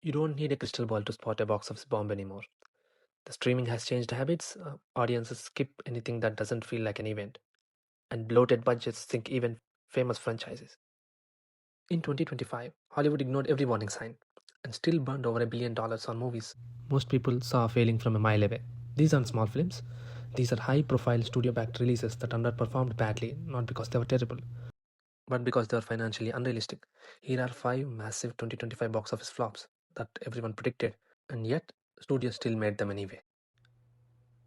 You don't need a crystal ball to spot a box office bomb anymore. The streaming has changed habits. Audiences skip anything that doesn't feel like an event, and bloated budgets sink even famous franchises. In 2025, Hollywood ignored every warning sign and still burned over $1 billion on movies most people saw failing from a mile away. These aren't small films. These are high profile studio backed releases that underperformed badly, not because they were terrible, but because they were financially unrealistic. Here are 5 massive 2025 box office flops that everyone predicted, and yet studios still made them anyway.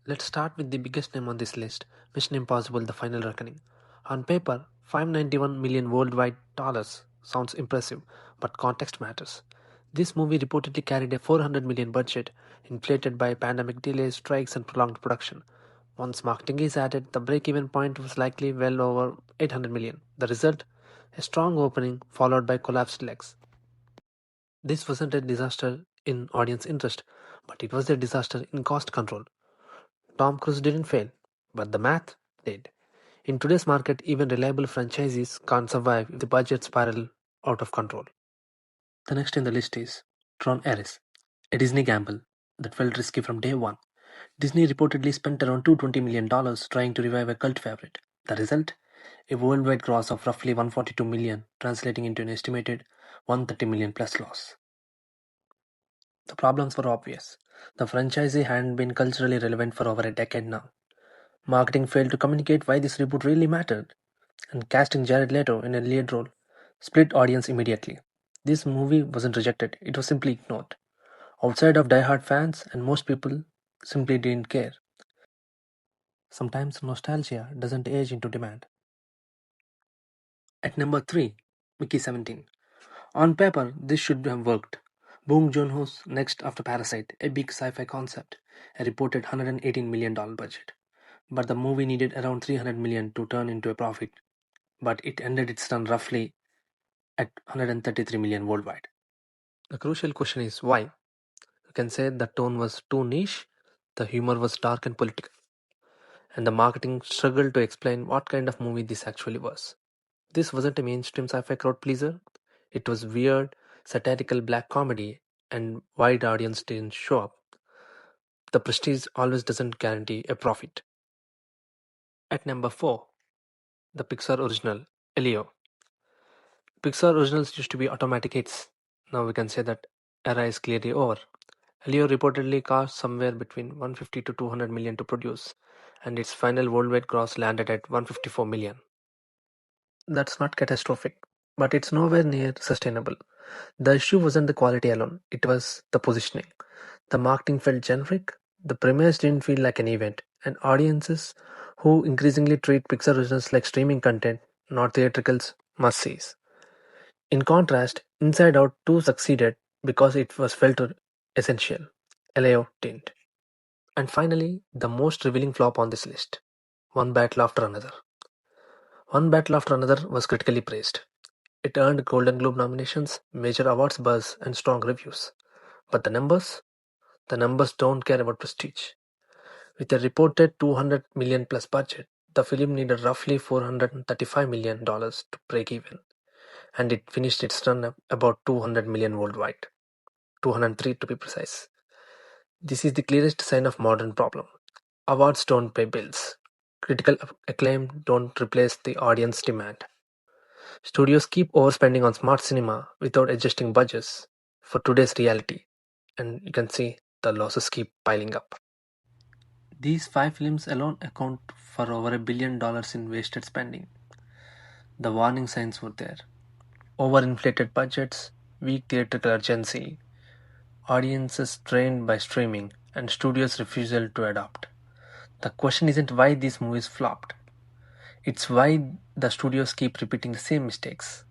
Let's start with the biggest name on this list, Mission Impossible The Final Reckoning. On paper, 591 million worldwide dollars sounds impressive, but context matters. This movie reportedly carried a 400 million budget, inflated by pandemic delays, strikes, and prolonged production. Once marketing is added, the break even point was likely well over 800 million. The result? A strong opening followed by collapsed legs. This wasn't a disaster in audience interest, but it was a disaster in cost control. Tom Cruise didn't fail, but the math did. In today's market, even reliable franchises can't survive if the budgets spiral out of control. The next in the list is Tron Ares, a Disney gamble that felt risky from day one. Disney reportedly spent around $220 million trying to revive a cult favorite. The result? A worldwide gross of roughly 142 million, translating into an estimated 130 million plus loss. The problems were obvious. The franchise hadn't been culturally relevant for over a decade now. Marketing failed to communicate why this reboot really mattered, and casting Jared Leto in a lead role split audience immediately. This movie wasn't rejected, it was simply ignored. Outside of die-hard fans, and most people simply didn't care. Sometimes nostalgia doesn't age into demand. At number 3, Mickey 17. On paper, this should have worked. Bong Joon-ho's next after Parasite, a big sci-fi concept, a reported $118 million budget. But the movie needed around 300 million to turn into a profit, but it ended its run roughly at 133 million worldwide. The crucial question is why? You can say the tone was too niche, the humor was dark and political, and the marketing struggled to explain what kind of movie this actually was. This wasn't a mainstream sci-fi crowd pleaser. It was weird, satirical black comedy, and wide audience didn't show up. The prestige always doesn't guarantee a profit. At number 4, the Pixar original, Elio. Pixar originals used to be automatic hits. Now we can say that era is clearly over. Elio reportedly cost somewhere between 150 to 200 million to produce, and its final worldwide gross landed at 154 million. That's not catastrophic, but it's nowhere near sustainable. The issue wasn't the quality alone, it was the positioning. The marketing felt generic, the premise didn't feel like an event, and audiences who increasingly treat Pixar originals like streaming content, not theatricals, must sees. In contrast, Inside Out 2 succeeded because it was felt essential. Elio didn't. And finally, the most revealing flop on this list, One Battle After Another. One Battle After Another was critically praised. It earned Golden Globe nominations, major awards buzz, and strong reviews. But the numbers? The numbers don't care about prestige. With a reported 200 million plus budget, the film needed roughly $435 million to break even, and it finished its run at about 200 million worldwide. 203 to be precise. This is the clearest sign of modern problem. Awards don't pay bills. Critical acclaim don't replace the audience demand. Studios keep overspending on smart cinema without adjusting budgets for today's reality, and you can see the losses keep piling up. These 5 films alone account for over $1 billion in wasted spending. The warning signs were there. Overinflated budgets, weak theatrical urgency, audiences trained by streaming, and studios' refusal to adapt. The question isn't why these movies flopped. It's why the studios keep repeating the same mistakes.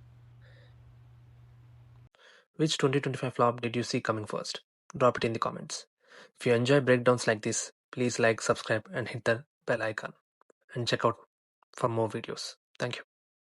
Which 2025 flop did you see coming first? Drop it in the comments. If you enjoy breakdowns like this, please like, subscribe, and hit the bell icon. And check out for more videos. Thank you.